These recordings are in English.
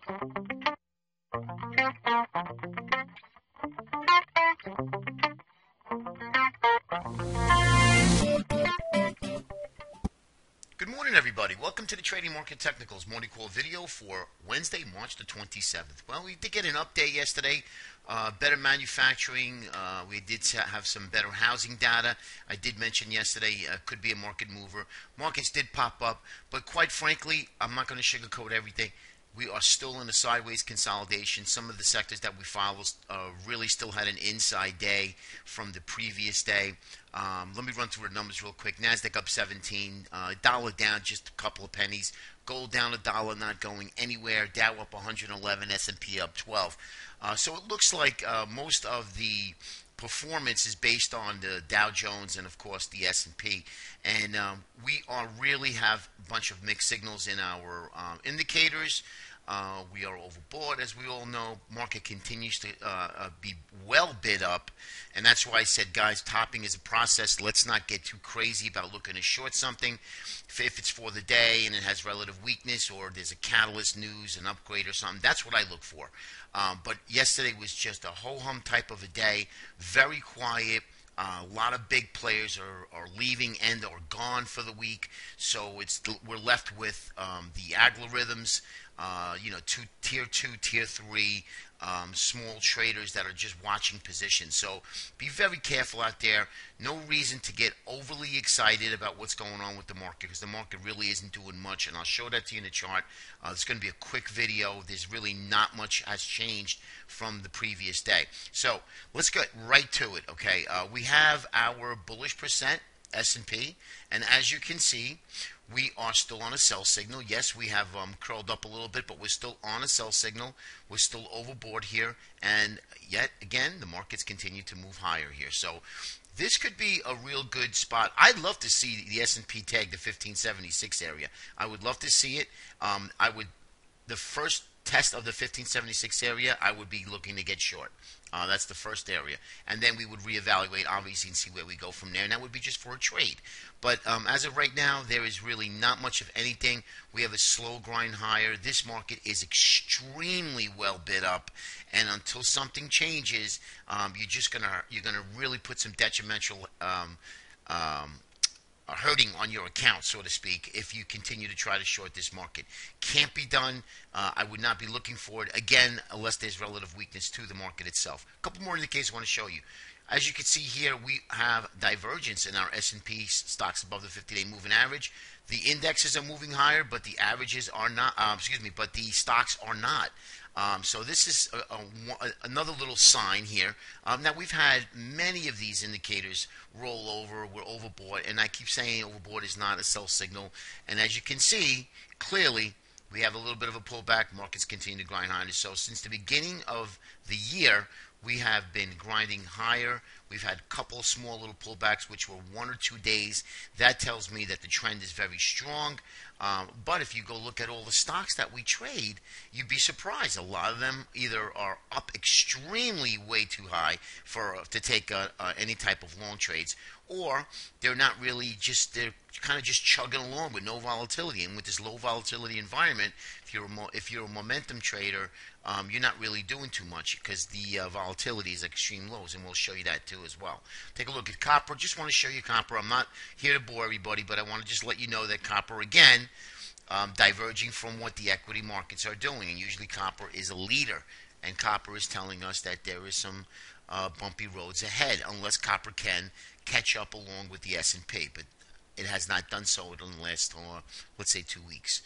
Good morning, everybody. Welcome to the Trading Market Technicals morning call video for Wednesday, March the 27th. Well, we did get an update yesterday. Better manufacturing. We did have some better housing data. I did mention yesterday could be a market mover. Markets did pop up, but quite frankly, I'm not going to sugarcoat everything. We are still in a sideways consolidation. Some of the sectors that we follow really still had an inside day from the previous day. Let me run through the numbers real quick. NASDAQ up 17, dollar down just a couple of pennies. Gold down $1, not going anywhere. Dow up 111, S&P up 12. So it looks like most of the performance is based on the Dow Jones and of course the S&P, and we are really have a bunch of mixed signals in our indicators. We are overbought, as we all know. Market continues to be well bid up, and that's why I said, guys, topping is a process. Let's not get too crazy about looking to short something. If it's for the day and it has relative weakness, or there's a catalyst news, an upgrade or something, that's what I look for. But yesterday was just a ho-hum type of a day, very quiet. A lot of big players are leaving and or gone for the week, so we're left with the algorithms, tier 2, tier 3, small traders that are just watching positions. So be very careful out there. No reason to get overly excited about what's going on with the market, because the market really isn't doing much, and I'll show that to you in the chart. It's going to be a quick video. There's really not much has changed from the previous day. So let's get right to it. Okay, we have our bullish percent S&P, and as you can see, we are still on a sell signal. Yes, we have curled up a little bit, but we're still on a sell signal. We're still overbought here, and yet again, the markets continue to move higher here. So this could be a real good spot. I'd love to see the S&P tag the 1576 area. I would love to see it. The first test of the 1576 area, I would be looking to get short. That's the first area, and then we would reevaluate, obviously, and see where we go from there, and that would be just for a trade. But as of right now, there is really not much of anything. We have a slow grind higher. This market is extremely well bid up, and until something changes, you're gonna really put some detrimental hurting on your account, so to speak, if you continue to try to short this market. Can't be done. I would not be looking for it, again, unless there's relative weakness to the market itself. A couple more indicators I want to show you. As you can see here, we have divergence in our S&P stocks above the 50-day moving average. The indexes are moving higher, but the averages are not, but the stocks are not. So this is another little sign here. Now, we've had many of these indicators roll over. We're overbought, and I keep saying overbought is not a sell signal. And as you can see, clearly, we have a little bit of a pullback. Markets continue to grind higher. So since the beginning of the year, we have been grinding higher. We've had a couple small little pullbacks, which were 1 or 2 days. That tells me that the trend is very strong. But if you go look at all the stocks that we trade, you'd be surprised. A lot of them either are up extremely way too high to take any type of long trades, or they're not really they're kind of just chugging along with no volatility. And with this low volatility environment, if you're a momentum trader, you're not really doing too much because the volatility is extreme lows, and we'll show you that too as well. Take a look at copper. Just want to show you copper. I'm not here to bore everybody, but I want to just let you know that copper, again, diverging from what the equity markets are doing. And usually copper is a leader, and copper is telling us that there is some bumpy roads ahead, unless copper can catch up along with the S&P. But it has not done so in the last, let's say, 2 weeks.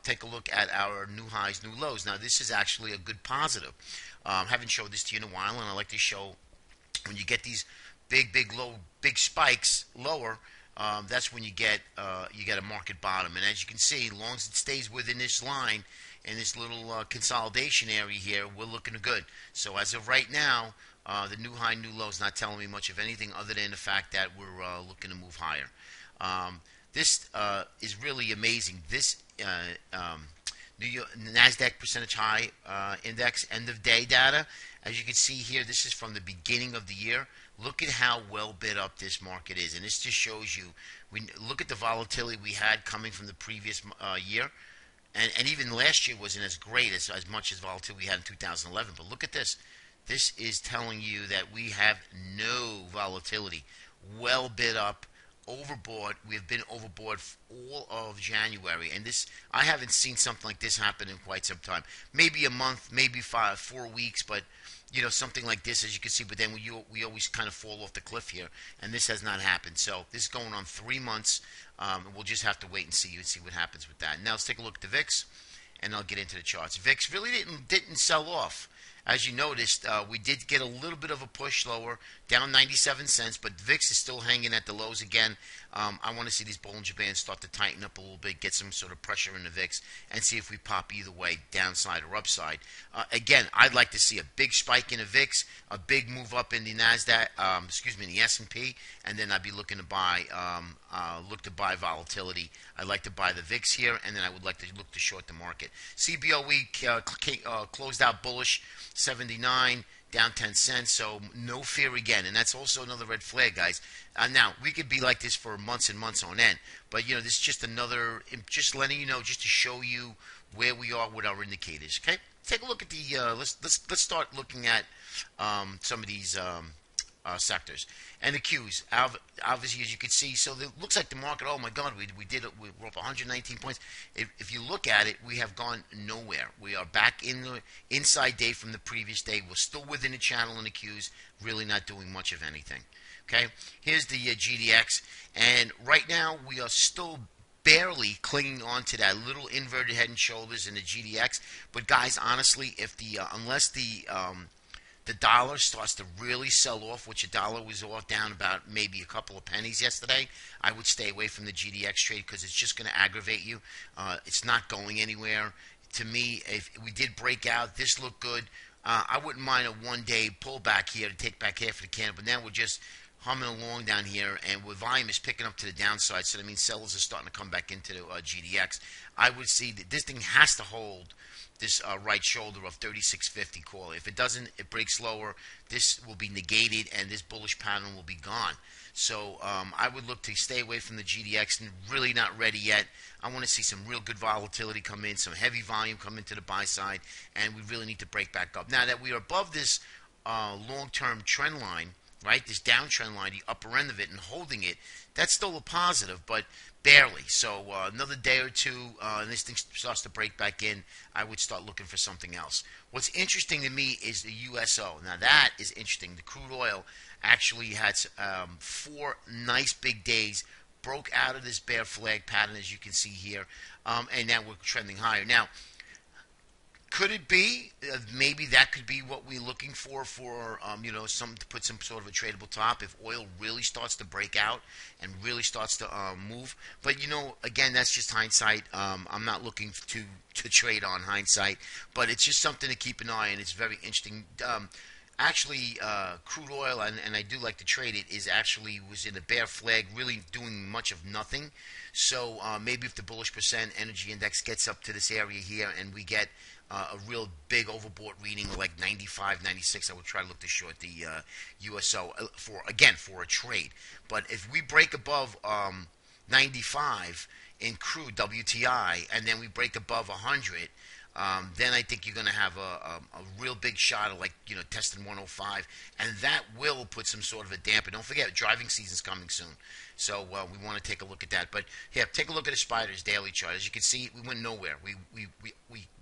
Take a look at our new highs, new lows. Now, this is actually a good positive. Haven't showed this to you in a while, and I like to show when you get these big spikes lower. That's when you get a market bottom. And as you can see, as long as it stays within this line in this little consolidation area here, we're looking good. So as of right now, the new high, new low is not telling me much of anything other than the fact that we're looking to move higher. This is really amazing. This NASDAQ percentage high index end of day data, as you can see here, this is from the beginning of the year. Look at how well bid up this market is, and this just shows you. Look at the volatility we had coming from the previous year. and even last year wasn't as great as much as volatility we had in 2011. But look at this. This is telling you that we have no volatility. Well bid up, overbought. We've been overbought all of January, and this I haven't seen something like this happen in quite some time. Maybe a month, maybe 4 weeks, but something like this, as you can see. But then we always kind of fall off the cliff here, and this has not happened. So this is going on 3 months. And we'll just have to wait and see what happens with that. Now let's take a look at the VIX, and I'll get into the charts. VIX really didn't sell off. As you noticed, we did get a little bit of a push lower, down 97 cents, but VIX is still hanging at the lows again. I want to see these Bollinger Bands start to tighten up a little bit, get some sort of pressure in the VIX, and see if we pop either way, downside or upside. Again, I'd like to see a big spike in the VIX, a big move up in the NASDAQ, in the S&P, and then I'd be looking to buy, volatility. I'd like to buy the VIX here, and then I would like to look to short the market. CBOE closed out bullish, 79, down 10 cents, so no fear again, and that's also another red flag, guys. Now, we could be like this for months and months on end, but this is just just letting you know, just to show you where we are with our indicators. Okay, take a look at the. Let's start looking at some of these sectors and the Qs. Obviously, as you can see, so it looks like the market. Oh my God, we did it. We're up 119 points. If you look at it, we have gone nowhere. We are back in the inside day from the previous day. We're still within the channel in the Qs, really not doing much of anything. Okay, here's the GDX, and right now we are still barely clinging on to that little inverted head and shoulders in the GDX. But guys, honestly, if unless the dollar starts to really sell off, which the dollar was off down about maybe a couple of pennies yesterday, I would stay away from the GDX trade because it's just going to aggravate you. It's not going anywhere. To me, if we did break out, this looked good. I wouldn't mind a one-day pullback here to take back half of the candle, but now we're just humming along down here, and with volume is picking up to the downside, so that means sellers are starting to come back into the GDX. I would see that this thing has to hold this right shoulder of 3650 call. If it doesn't, it breaks lower. This will be negated, and this bullish pattern will be gone. So I would look to stay away from the GDX, and really not ready yet. I want to see some real good volatility come in, some heavy volume come into the buy side, and we really need to break back up. Now that we are above this long-term trend line, right, this downtrend line, the upper end of it, and holding it, that's still a positive, but barely. So another day or two, and this thing starts to break back in, I would start looking for something else. What's interesting to me is the USO. Now that is interesting. The crude oil actually had 4 nice big days, broke out of this bear flag pattern, as you can see here, and now we're trending higher. Now, could it be maybe that could be what we're looking for some to put some sort of a tradable top if oil really starts to break out and really starts to move? But again, that's just hindsight. I'm not looking to trade on hindsight, but it's just something to keep an eye on. It's very interesting. Actually, crude oil, and I do like to trade it, was in a bear flag, really doing much of nothing. So maybe if the bullish percent energy index gets up to this area here and we get a real big overbought reading like 95, 96, I would try to look to short the USO for a trade. But if we break above 95 in crude WTI and then we break above 100, then I think you're going to have a real big shot of testing 105, and that will put some sort of a damper. Don't forget, driving season's coming soon, so we want to take a look at that. But here, take a look at the Spiders daily chart. As you can see, we went nowhere. We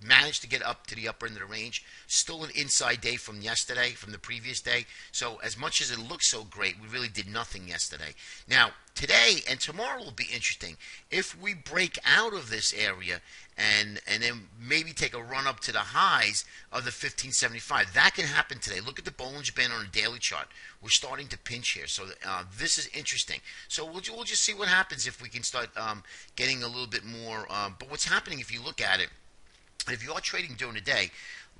managed to get up to the upper end of the range. Still an inside day from yesterday, from the previous day. So as much as it looks so great, we really did nothing yesterday. Now, today and tomorrow will be interesting. If we break out of this area and then maybe take a run up to the highs of the 1575, that can happen today. Look at the Bollinger Band on a daily chart. We're starting to pinch here, so this is interesting. So we'll just see what happens if we can start getting a little bit more. But what's happening, if you look at it, if you are trading during the day,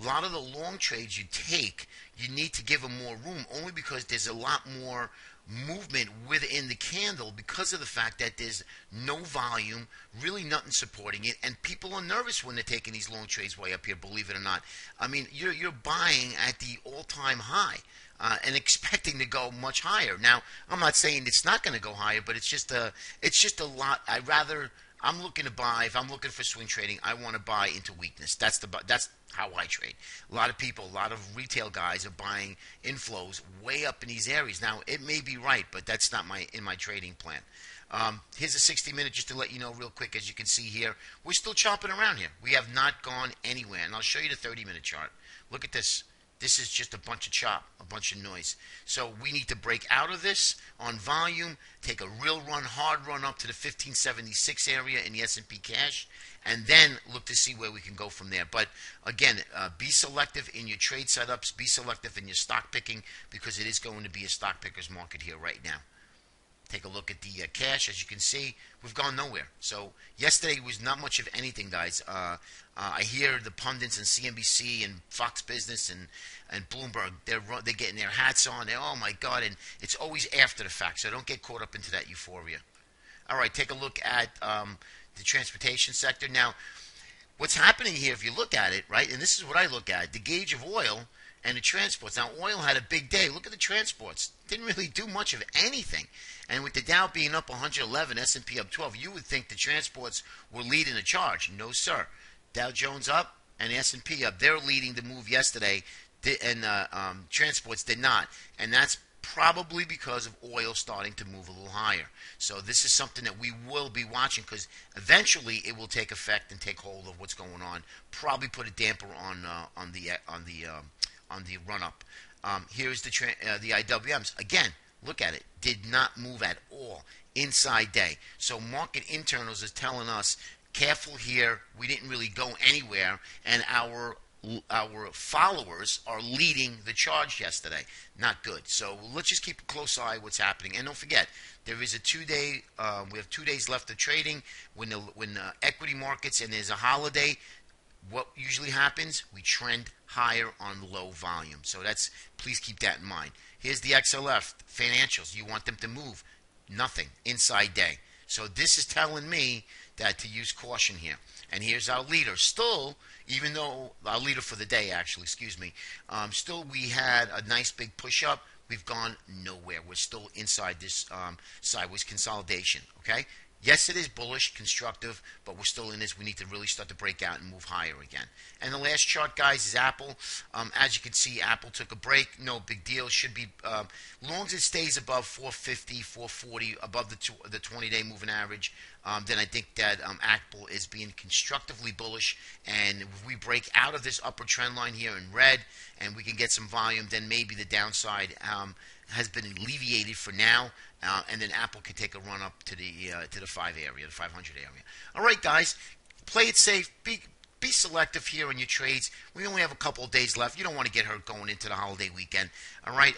a lot of the long trades you take, you need to give them more room, only because there's a lot more movement within the candle because of the fact that there's no volume, really nothing supporting it, and people are nervous when they're taking these long trades way up here, believe it or not. I mean, you're buying at the all-time high and expecting to go much higher. Now, I'm not saying it's not going to go higher, but it's just a lot. I'd rather I'm looking to buy. If I'm looking for swing trading, I want to buy into weakness. That's how I trade. A lot of people, a lot of retail guys are buying inflows way up in these areas. Now it may be right, but that's not in my trading plan. Here's a 60-minute just to let you know real quick. As you can see here, we're still chopping around here. We have not gone anywhere, and I'll show you the 30-minute chart. Look at this. This is just a bunch of chop, a bunch of noise. So we need to break out of this on volume, take a real run, hard run up to the 1576 area in the S&P cash, and then look to see where we can go from there. But again, be selective in your trade setups, be selective in your stock picking, because it is going to be a stock picker's market here right now. Take a look at the cash. As you can see, we've gone nowhere. So yesterday was not much of anything, guys. I hear the pundits and CNBC and Fox Business and Bloomberg, they're getting their hats on. Oh, my God. And it's always after the fact, so don't get caught up into that euphoria. All right, take a look at the transportation sector. Now, what's happening here, if you look at it, right, and this is what I look at, the gauge of oil and the transports. Now, oil had a big day. Look at the transports. Didn't really do much of anything. And with the Dow being up 111, S&P up 12, you would think the transports were leading the charge. No, sir. Dow Jones up and S&P up. They're leading the move yesterday, and transports did not. And that's probably because of oil starting to move a little higher. So this is something that we will be watching, because eventually it will take effect and take hold of what's going on. Probably put a damper on the run up. Here's the IWMs. Again, look at it. Did not move at all inside day. So market internals is telling us, careful here. We didn't really go anywhere, and our followers are leading the charge yesterday. Not good. So let's just keep a close eye what's happening. And don't forget, there is a 2-day. We have 2 days left of trading. When equity markets and there's a holiday, what usually happens? We trend higher on low volume. So please keep that in mind. Here's the XLF financials. You want them to move. Nothing inside day. So this is telling me that to use caution here. And here's our leader. Still, even though our leader for the day, actually, excuse me, still we had a nice big push up. We've gone nowhere. We're still inside this sideways consolidation. Okay. Yes, it is bullish, constructive, but we're still in this. We need to really start to break out and move higher again. And the last chart, guys, is Apple. As you can see, Apple took a break. No big deal. Should be, long as it stays above 450, 440, above the 20-day moving average, then I think that Apple is being constructively bullish. And if we break out of this upper trend line here in red and we can get some volume, then maybe the downside has been alleviated for now, and then Apple can take a run up to the 5 area, the 500 area. All right, guys, play it safe. Be selective here in your trades. We only have a couple of days left. You don't want to get hurt going into the holiday weekend. All right,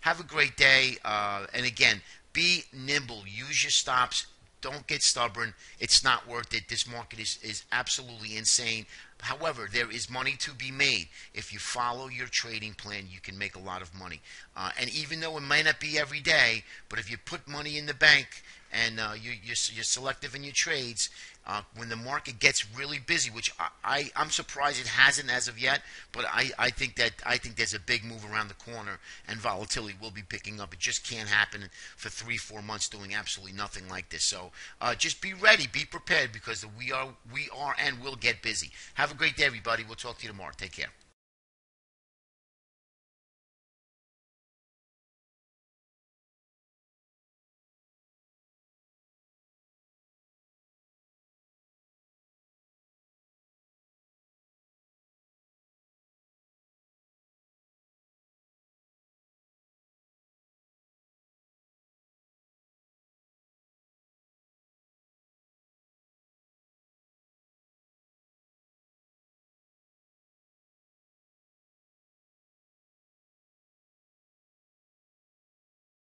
have a great day, and again, be nimble. Use your stops. Don't get stubborn. It's not worth it. This market is absolutely insane. However, there is money to be made. If you follow your trading plan, you can make a lot of money. And even though it might not be every day, but if you put money in the bank and you're selective in your trades, when the market gets really busy, which I'm surprised it hasn't as of yet, but I think there's a big move around the corner and volatility will be picking up. It just can't happen for 3-4 months doing absolutely nothing like this. So just be ready, be prepared, because we are and will get busy. Have a great day, everybody. We'll talk to you tomorrow. Take care.